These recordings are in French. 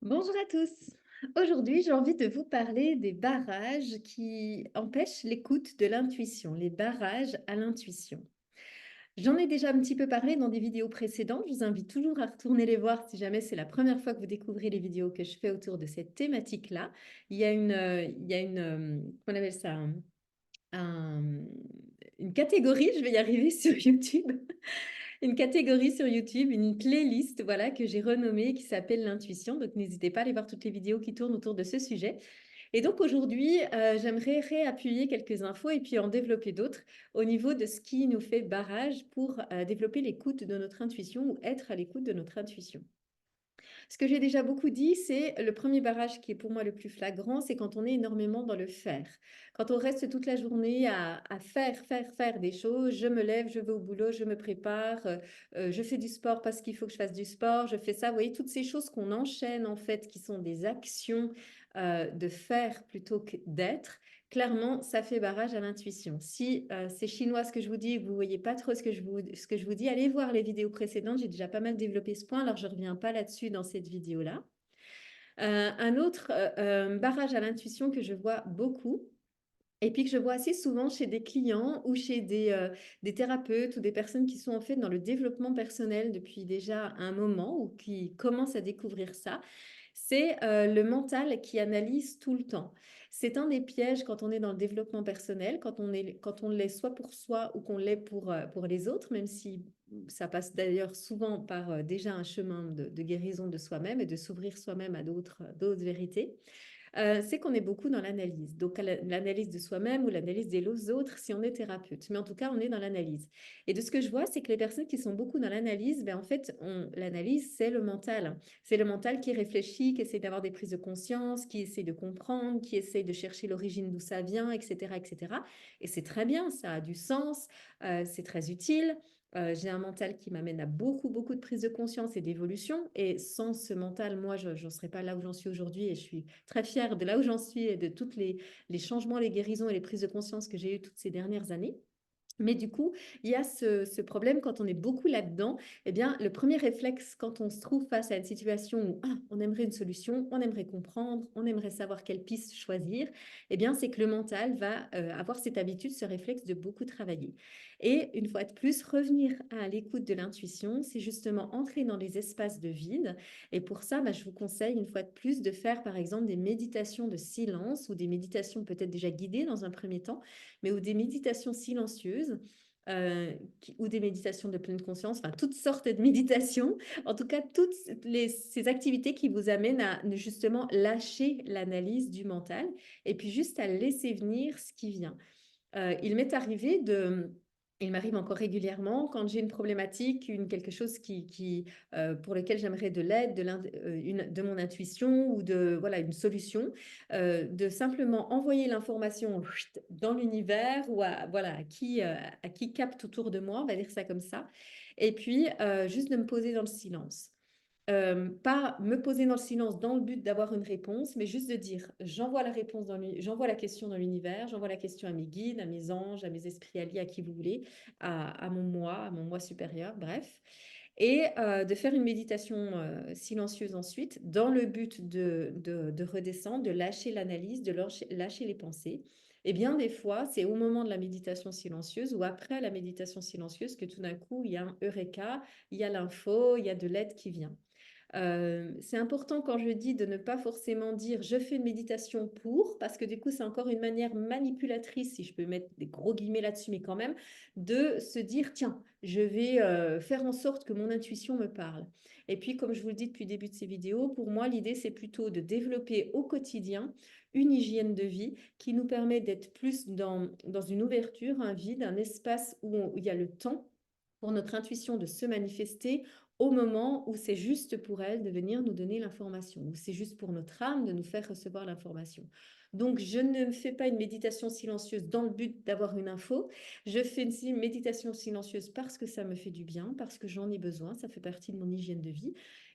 Bonjour à tous. Aujourd'hui, j'ai envie de vous parler des barrages qui empêchent l'écoute de l'intuition, les barrages à l'intuition. J'en ai déjà un petit peu parlé dans des vidéos précédentes. Je vous invite toujours à retourner les voir si jamais c'est la première fois que vous découvrez les vidéos que je fais autour de cette thématique-là. Comment on appelle ça, un- une catégorie, je vais y arriver sur YouTube, une catégorie sur YouTube, une playlist, voilà, que j'ai renommée qui s'appelle l'intuition. Donc, n'hésitez pas à aller voir toutes les vidéos qui tournent autour de ce sujet. Et donc, aujourd'hui, j'aimerais réappuyer quelques infos et puis en développer d'autres au niveau de ce qui nous fait barrage pour développer l'écoute de notre intuition ou être à l'écoute de notre intuition. Ce que j'ai déjà beaucoup dit, c'est le premier barrage qui est pour moi le plus flagrant, c'est quand on est énormément dans le faire. Quand on reste toute la journée à faire des choses, je me lève, je vais au boulot, je me prépare, je fais du sport parce qu'il faut que je fasse du sport, je fais ça. Vous voyez, toutes ces choses qu'on enchaîne en fait, qui sont des actions de faire plutôt que d'être. Clairement, ça fait barrage à l'intuition. Si c'est chinois ce que je vous dis et que vous ne voyez pas trop ce que je vous dis, allez voir les vidéos précédentes. J'ai déjà pas mal développé ce point, alors je ne reviens pas là-dessus dans cette vidéo-là. Un autre barrage à l'intuition que je vois beaucoup, et puis que je vois assez souvent chez des clients ou chez des thérapeutes ou des personnes qui sont en fait dans le développement personnel depuis déjà un moment ou qui commencent à découvrir ça, c'est le mental qui analyse tout le temps. C'est un des pièges quand on est dans le développement personnel, quand on l'est soit pour soi ou qu'on l'est pour les autres, même si ça passe d'ailleurs souvent par déjà un chemin de guérison de soi-même et de s'ouvrir soi-même à d'autres vérités. C'est qu'on est beaucoup dans l'analyse. Donc, l'analyse de soi-même ou l'analyse des autres si on est thérapeute. Mais en tout cas, on est dans l'analyse. Et de ce que je vois, c'est que les personnes qui sont beaucoup dans l'analyse, ben, en fait, l'analyse, c'est le mental. C'est le mental qui réfléchit, qui essaie d'avoir des prises de conscience, qui essaie de comprendre, qui essaie de chercher l'origine d'où ça vient, etc., etc. Et c'est très bien, ça a du sens, c'est très utile. J'ai un mental qui m'amène à beaucoup, beaucoup de prise de conscience et d'évolution. Et sans ce mental, moi, je n'en serais pas là où j'en suis aujourd'hui. Et je suis très fière de là où j'en suis et de tous les changements, les guérisons et les prises de conscience que j'ai eues toutes ces dernières années. Mais du coup, il y a ce problème quand on est beaucoup là-dedans. Eh bien, le premier réflexe quand on se trouve face à une situation où on aimerait une solution, on aimerait comprendre, on aimerait savoir quelle piste choisir, eh bien, c'est que le mental va avoir cette habitude, ce réflexe de beaucoup travailler. Et une fois de plus, revenir à l'écoute de l'intuition, c'est justement entrer dans les espaces de vide. Et pour ça, je vous conseille une fois de plus de faire par exemple des méditations de silence ou des méditations peut-être déjà guidées dans un premier temps, mais ou des méditations silencieuses. Ou des méditations de pleine conscience, enfin toutes sortes de méditations, en tout cas ces activités qui vous amènent à justement lâcher l'analyse du mental et puis juste à laisser venir ce qui vient. Il m'est arrivé il m'arrive encore régulièrement quand j'ai une problématique, quelque chose pour lequel j'aimerais de l'aide, de mon intuition ou voilà, une solution, de simplement envoyer l'information dans l'univers ou voilà, à qui capte autour de moi, on va dire ça comme ça, et puis juste de me poser dans le silence. Pas me poser dans le silence dans le but d'avoir une réponse, mais juste de dire j'envoie la réponse j'envoie la question dans l'univers, j'envoie la question à mes guides, à mes anges, à mes esprits alliés, à qui vous voulez, à mon moi supérieur, bref. Et de faire une méditation silencieuse ensuite, dans le but de redescendre, de lâcher l'analyse, de lâcher les pensées. Et bien des fois, c'est au moment de la méditation silencieuse ou après la méditation silencieuse que tout d'un coup, il y a un eureka, il y a l'info, il y a de l'aide qui vient. C'est important quand je dis de ne pas forcément dire je fais une méditation pour, parce que du coup c'est encore une manière manipulatrice, si je peux mettre des gros guillemets là-dessus, mais quand même, de se dire tiens, je vais faire en sorte que mon intuition me parle. Et puis comme je vous le dis depuis le début de ces vidéos, pour moi l'idée c'est plutôt de développer au quotidien une hygiène de vie qui nous permet d'être plus dans une ouverture, un vide, un espace où il y a le temps pour notre intuition de se manifester au moment où c'est juste pour elle de venir nous donner l'information, où c'est juste pour notre âme de nous faire recevoir l'information. Donc, je ne fais pas une méditation silencieuse dans le but d'avoir une info. Je fais une méditation silencieuse parce que ça me fait du bien, parce que j'en ai besoin, ça fait partie de mon hygiène de vie.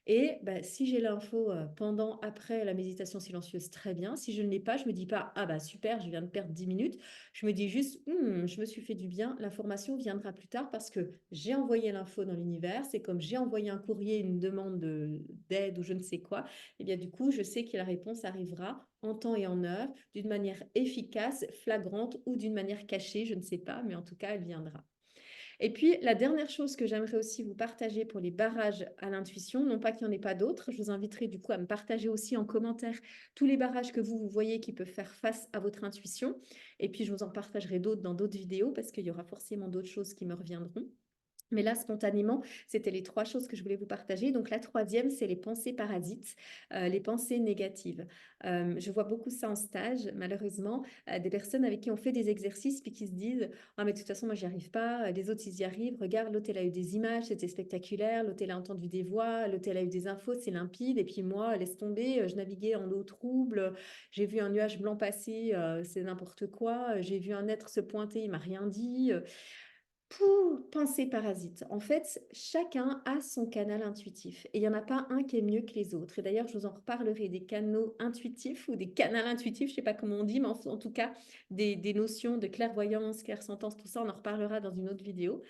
Et bah, si j'ai l'info pendant, après la méditation silencieuse, très bien. Si je ne l'ai pas, je me dis pas, ah bah super, je viens de perdre 10 minutes. Je me dis juste, je me suis fait du bien, l'information viendra plus tard parce que j'ai envoyé l'info dans l'univers. C'est comme j'ai envoyé un courrier, une demande d'aide ou je ne sais quoi. Et bien du coup, je sais que la réponse arrivera en temps et en heure, d'une manière efficace, flagrante ou d'une manière cachée, je ne sais pas, mais en tout cas, elle viendra. Et puis, la dernière chose que j'aimerais aussi vous partager pour les barrages à l'intuition, non pas qu'il n'y en ait pas d'autres, je vous inviterai du coup à me partager aussi en commentaire tous les barrages que vous voyez qui peuvent faire face à votre intuition. Et puis, je vous en partagerai d'autres dans d'autres vidéos parce qu'il y aura forcément d'autres choses qui me reviendront. Mais là, spontanément, c'était les trois choses que je voulais vous partager. Donc, la troisième, c'est les pensées parasites, les pensées négatives. Je vois beaucoup ça en stage, malheureusement, des personnes avec qui on fait des exercices puis qui se disent ah, mais de toute façon, moi, j'y arrive pas. Les autres, ils y arrivent. Regarde, l'autre, elle a eu des images, c'était spectaculaire. L'autre, elle a entendu des voix. L'autre, elle a eu des infos, c'est limpide. Et puis moi, laisse tomber, je naviguais en eau trouble. J'ai vu un nuage blanc passer, c'est n'importe quoi. J'ai vu un être se pointer, il m'a rien dit. Pour penser parasite, en fait, chacun a son canal intuitif et il n'y en a pas un qui est mieux que les autres. Et d'ailleurs, je vous en reparlerai des canaux intuitifs ou des canaux intuitifs, je ne sais pas comment on dit, mais en tout cas, des notions de clairvoyance, clairsentence, tout ça, on en reparlera dans une autre vidéo.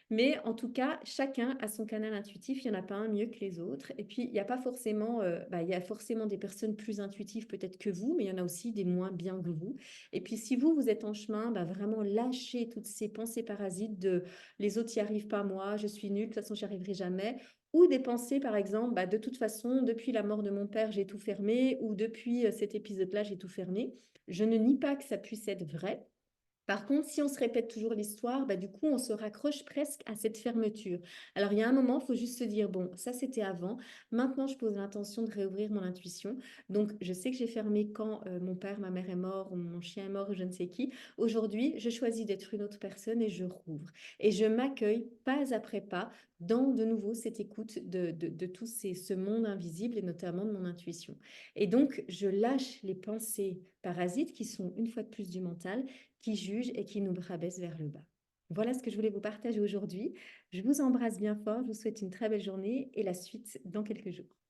Mais en tout cas, chacun a son canal intuitif, il n'y en a pas un mieux que les autres. Et puis, il n'y a pas forcément, il y a forcément des personnes plus intuitives peut-être que vous, mais il y en a aussi des moins bien que vous. Et puis, si vous, vous êtes en chemin, vraiment lâchez toutes ces pensées parasites de les autres n'y arrivent pas, moi, je suis nulle, de toute façon, j'y arriverai jamais. Ou des pensées, par exemple, de toute façon, depuis la mort de mon père, j'ai tout fermé, ou depuis cet épisode-là, j'ai tout fermé. Je ne nie pas que ça puisse être vrai. Par contre, si on se répète toujours l'histoire, du coup, on se raccroche presque à cette fermeture. Alors, il y a un moment, il faut juste se dire, bon, ça c'était avant, maintenant je pose l'intention de réouvrir mon intuition. Donc, je sais que j'ai fermé quand mon père, ma mère est mort, ou mon chien est mort, ou je ne sais qui. Aujourd'hui, je choisis d'être une autre personne et je rouvre. Et je m'accueille pas après pas dans de nouveau cette écoute de tout ce monde invisible et notamment de mon intuition. Et donc, je lâche les pensées parasites qui sont une fois de plus du mental qui juge et qui nous rabaisse vers le bas. Voilà ce que je voulais vous partager aujourd'hui. Je vous embrasse bien fort, je vous souhaite une très belle journée et la suite dans quelques jours.